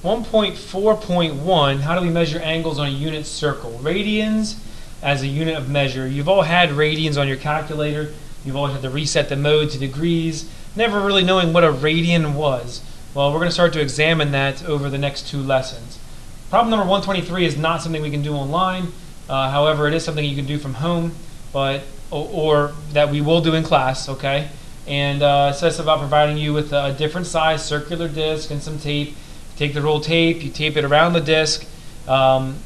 1.4.1, how do we measure angles on a unit circle? Radians as a unit of measure. You've all had radians on your calculator. You've always had to reset the mode to degrees, never really knowing what a radian was. Well, we're going to start to examine that over the next 2 lessons. Problem number 123 is not something we can do online. However, it is something you can do from home, but or that we will do in class, okay? And it says about providing you with a different size circular disc and some tape. Take the rolled tape, you tape it around the disc, and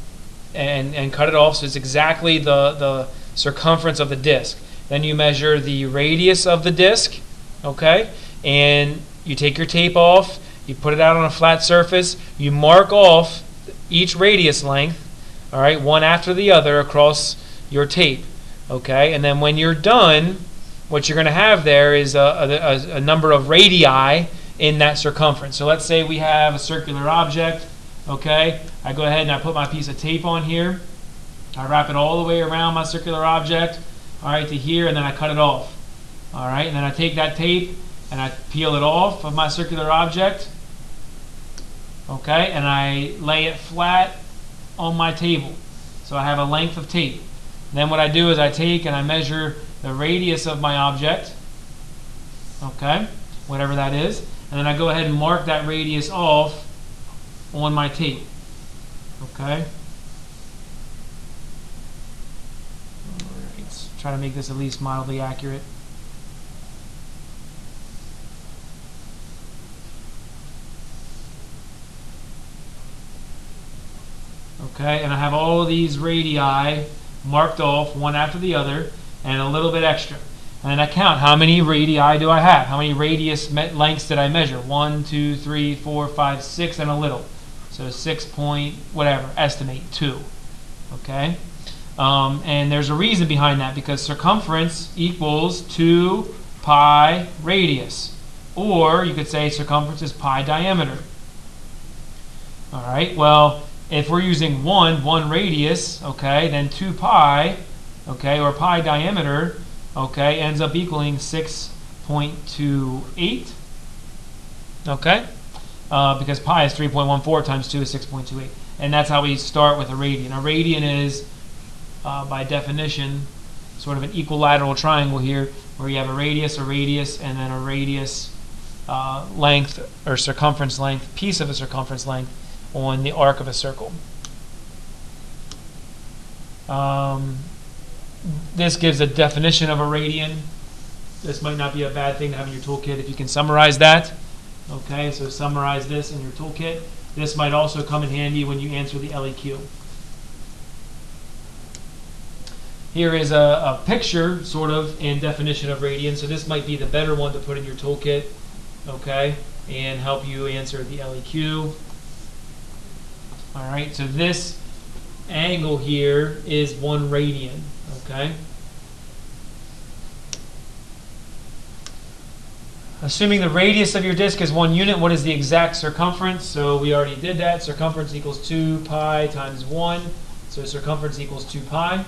cut it off so it's exactly the circumference of the disc. Then you measure the radius of the disc, okay? And you take your tape off, you put it out on a flat surface, you mark off each radius length, all right, one after the other across your tape, okay? And then when you're done, what you're going to have there is a number of radii in that circumference. So let's say we have a circular object, okay? I go ahead and I put my piece of tape on here. I wrap it all the way around my circular object, all right, to here, and then I cut it off, all right? And then I take that tape and I peel it off of my circular object, okay? And I lay it flat on my table. So I have a length of tape. And then what I do is I take and I measure the radius of my object, okay, whatever that is, and then I go ahead and mark that radius off on my tape, okay? Alright, let's try to make this at least mildly accurate. Okay, and I have all of these radii marked off one after the other and a little bit extra. And then I count how many radii do I have? How many radius lengths did I measure? 1, 2, 3, 4, 5, 6, and a little. So 6 point, whatever, estimate 2. Okay? And there's a reason behind that, because circumference equals 2 pi radius. Or you could say circumference is pi diameter. All right, well, if we're using 1 radius, okay, then 2 pi, okay, or pi diameter, okay, ends up equaling 6.28, okay, because pi is 3.14 times 2 is 6.28, and that's how we start with a radian. A radian is, by definition, sort of an equilateral triangle here, where you have a radius, and then a radius length, or circumference length, piece of a circumference length on the arc of a circle. This gives a definition of a radian. This might not be a bad thing to have in your toolkit if you can summarize that. Okay, so summarize this in your toolkit. This might also come in handy when you answer the LEQ. Here is a picture, sort of, in definition of radian. So this might be the better one to put in your toolkit, okay, and help you answer the LEQ. All right, so this angle here is 1 radian, okay? Assuming the radius of your disk is 1 unit, what is the exact circumference? So we already did that. Circumference equals 2 pi times 1. So circumference equals 2 pi.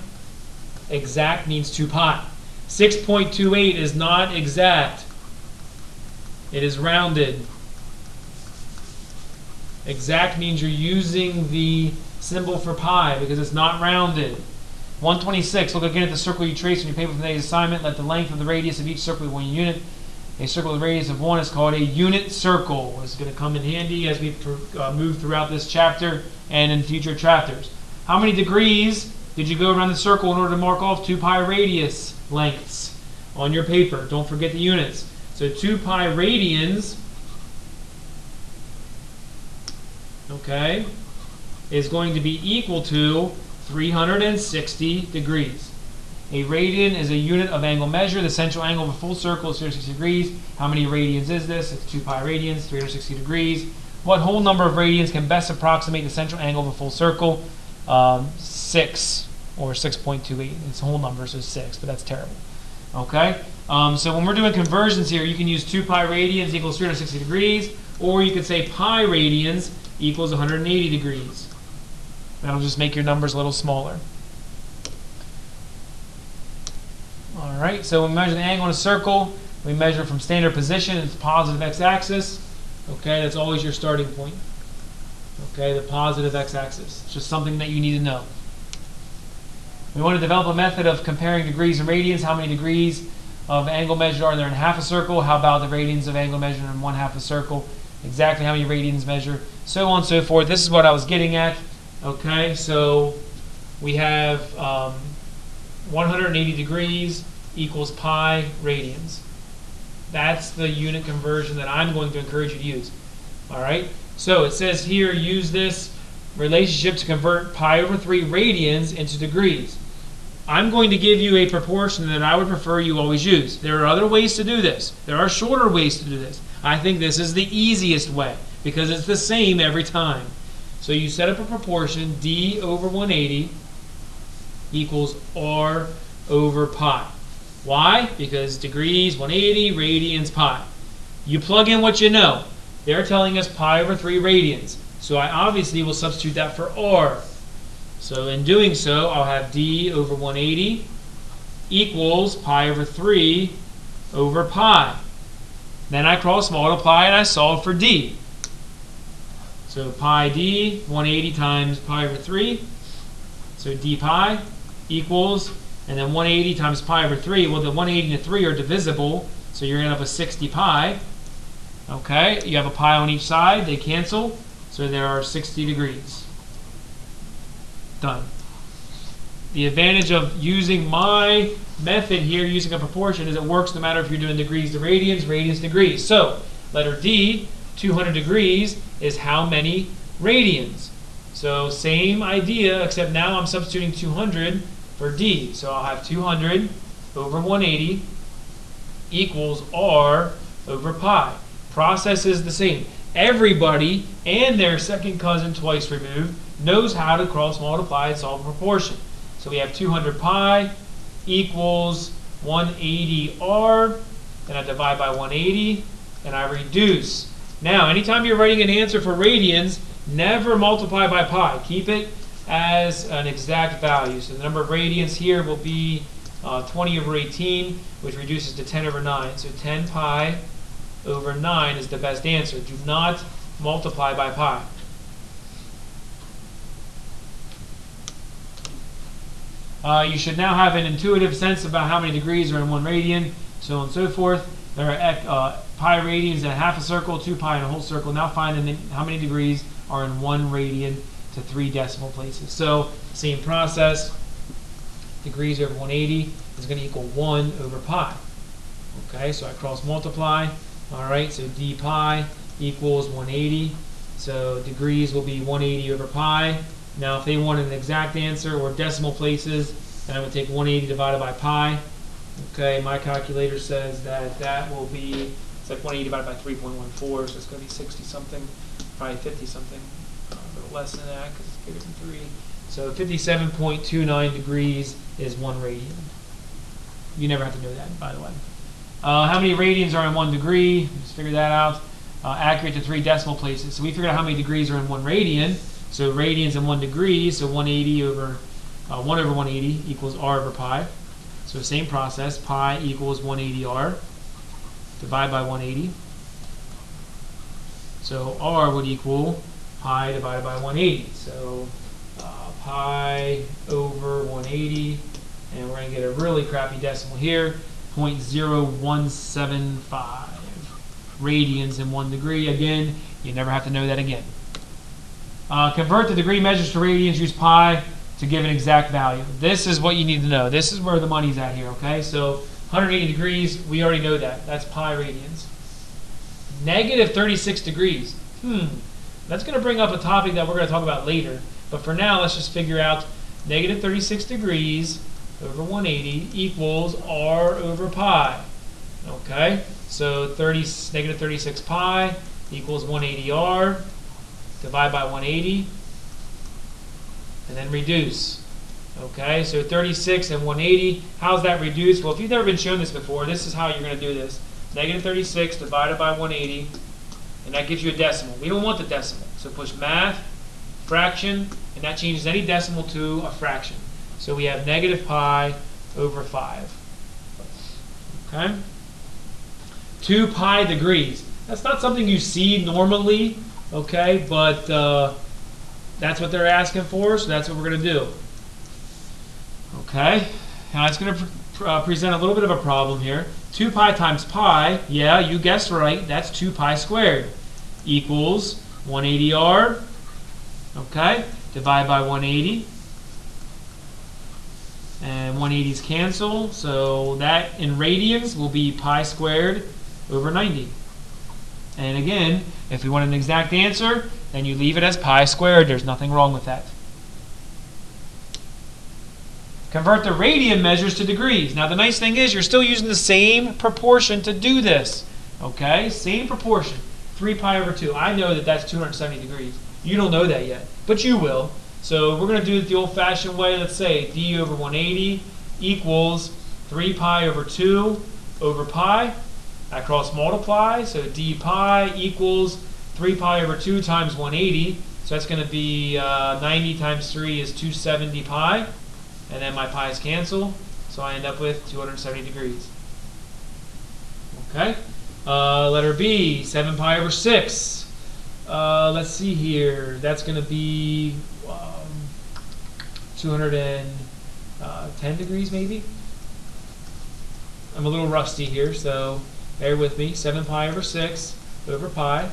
Exact means 2 pi. 6.28 is not exact. It is rounded. Exact means you're using the symbol for pi because it's not rounded. 126, look again at the circle you traced on your paper for today's assignment. Let the length of the radius of each circle be 1 unit. A circle with a radius of 1 is called a unit circle. It's going to come in handy as we move throughout this chapter and in future chapters. How many degrees did you go around the circle in order to mark off 2 pi radius lengths on your paper? Don't forget the units. So 2 pi radians, okay, is going to be equal to 360 degrees. A radian is a unit of angle measure. The central angle of a full circle is 360 degrees. How many radians is this? It's 2 pi radians, 360 degrees. What whole number of radians can best approximate the central angle of a full circle? 6, or 6.28. It's whole number, so 6, but that's terrible. Okay? So when we're doing conversions here, you can use 2 pi radians equals 360 degrees, or you could say pi radians equals 180 degrees. That'll just make your numbers a little smaller. All right, so when we measure the angle in a circle, we measure from standard position. It's positive x-axis. Okay, that's always your starting point. Okay, the positive x-axis. It's just something that you need to know. We want to develop a method of comparing degrees and radians. How many degrees of angle measured are there in half a circle? How about the radians of angle measured in 1/2 a circle? Exactly how many radians measure? So on and so forth. This is what I was getting at. Okay, so we have 180 degrees equals pi radians. That's the unit conversion that I'm going to encourage you to use. All right, so it says here, use this relationship to convert pi over 3 radians into degrees. I'm going to give you a proportion that I would prefer you always use. There are other ways to do this. There are shorter ways to do this. I think this is the easiest way because it's the same every time. So you set up a proportion, d over 180 equals r over pi. Why? Because degrees, 180, radians, pi. You plug in what you know. They're telling us pi over 3 radians. So I obviously will substitute that for r. So in doing so, I'll have d over 180 equals pi over 3 over pi. Then I cross multiply and I solve for d. So pi d, 180 times pi over 3. So d pi equals, and then 180 times pi over 3. Well, the 180 and the 3 are divisible, so you're going to have a 60 pi. Okay, you have a pi on each side. They cancel, so there are 60 degrees. Done. The advantage of using my method here, using a proportion, is it works no matter if you're doing degrees to radians, radians to degrees. So, letter D, 200 degrees, is how many radians? So, same idea, except now I'm substituting 200 for D. So, I'll have 200 over 180 equals R over pi. Process is the same. Everybody and their second cousin twice removed knows how to cross multiply and solve a proportion. So we have 200 pi equals 180 r, then I divide by 180, and I reduce. Now, anytime you're writing an answer for radians, never multiply by pi. Keep it as an exact value. So the number of radians here will be 20 over 18, which reduces to 10 over 9. So 10 pi over 9 is the best answer. Do not multiply by pi. You should now have an intuitive sense about how many degrees are in 1 radian, so on and so forth. There are pi radians in a half a circle, 2 pi in a whole circle. Now find how many degrees are in 1 radian to 3 decimal places. So same process. Degrees over 180 is going to equal 1 over pi. Okay, so I cross multiply. All right, so d pi equals 180. So degrees will be 180 over pi. Now, if they want an exact answer or decimal places, then I would take 180 divided by pi. Okay, my calculator says that that will be, it's like 180 divided by 3.14, so it's going to be 60 something, probably 50 something, a little less than that because it's bigger than 3. So 57.29 degrees is 1 radian. You never have to know that, by the way. How many radians are in 1 degree? Just figure that out. Accurate to 3 decimal places. So we figured out how many degrees are in 1 radian. So radians in 1 degree, so 180 over 1 over 180 equals r over pi. So same process, pi equals 180r. Divide by 180. So r would equal pi divided by 180. So pi over 180, and we're going to get a really crappy decimal here, 0.0175 radians in 1 degree. Again, you never have to know that again. Convert the degree measures to radians, use pi to give an exact value. This is what you need to know. This is where the money's at here, okay? So 180 degrees, we already know that. That's pi radians. Negative 36 degrees. That's going to bring up a topic that we're going to talk about later. But for now, let's just figure out negative 36 degrees over 180 equals r over pi. Okay? So negative 36 pi equals 180r. Divide by 180, and then reduce. Okay, so 36 and 180, how's that reduced? Well, if you've never been shown this before, this is how you're going to do this. Negative 36 divided by 180, and that gives you a decimal. We don't want the decimal, so push math, fraction, and that changes any decimal to a fraction. So we have negative pi over 5. Okay? 2 pi degrees. That's not something you see normally. okay? But that's what they're asking for, so that's what we're going to do. Okay, now it's going to present a little bit of a problem here. 2 pi times pi, yeah, you guessed right, that's 2 pi squared, equals 180r, okay? Divide by 180, and 180's cancel, so that in radians will be pi squared over 90. And again, if we want an exact answer, then you leave it as pi squared. There's nothing wrong with that. Convert the radian measures to degrees. Now the nice thing is you're still using the same proportion to do this. Okay, same proportion. 3 pi over 2. I know that that's 270 degrees. You don't know that yet, but you will. So we're going to do it the old-fashioned way. Let's say d over 180 equals 3 pi over 2 over pi. I cross multiply, so d pi equals 3 pi over 2 times 180. So that's going to be 90 times 3 is 270 pi. And then my pi's cancel, so I end up with 270 degrees. Okay. Letter B, 7 pi over 6. Let's see here. That's going to be 210 degrees maybe. I'm a little rusty here, so bear with me. 7 pi over 6 over pi.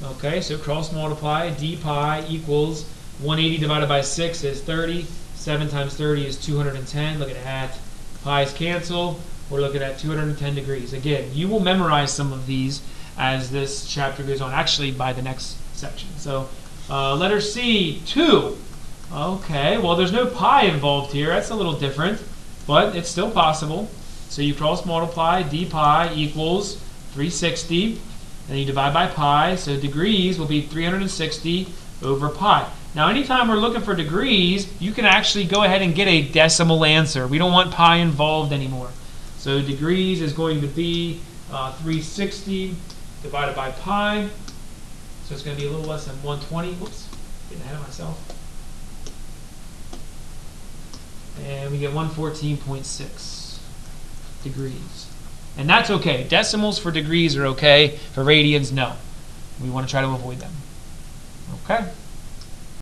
Okay, so cross multiply. D pi equals 180 divided by 6 is 30. 7 times 30 is 210. Look at that. Pi's cancel. We're looking at 210 degrees. Again, you will memorize some of these as this chapter goes on, actually by the next section. So letter C, 2. Okay, well there's no pi involved here. That's a little different, but it's still possible. So you cross multiply. D pi equals 360. Then you divide by pi. So degrees will be 360 over pi. Now, anytime we're looking for degrees, you can actually go ahead and get a decimal answer. We don't want pi involved anymore. So degrees is going to be 360 divided by pi. So it's going to be a little less than 120. Whoops, getting ahead of myself. And we get 114.6 degrees. And that's okay. Decimals for degrees are okay. For radians, no. We want to try to avoid them. Okay.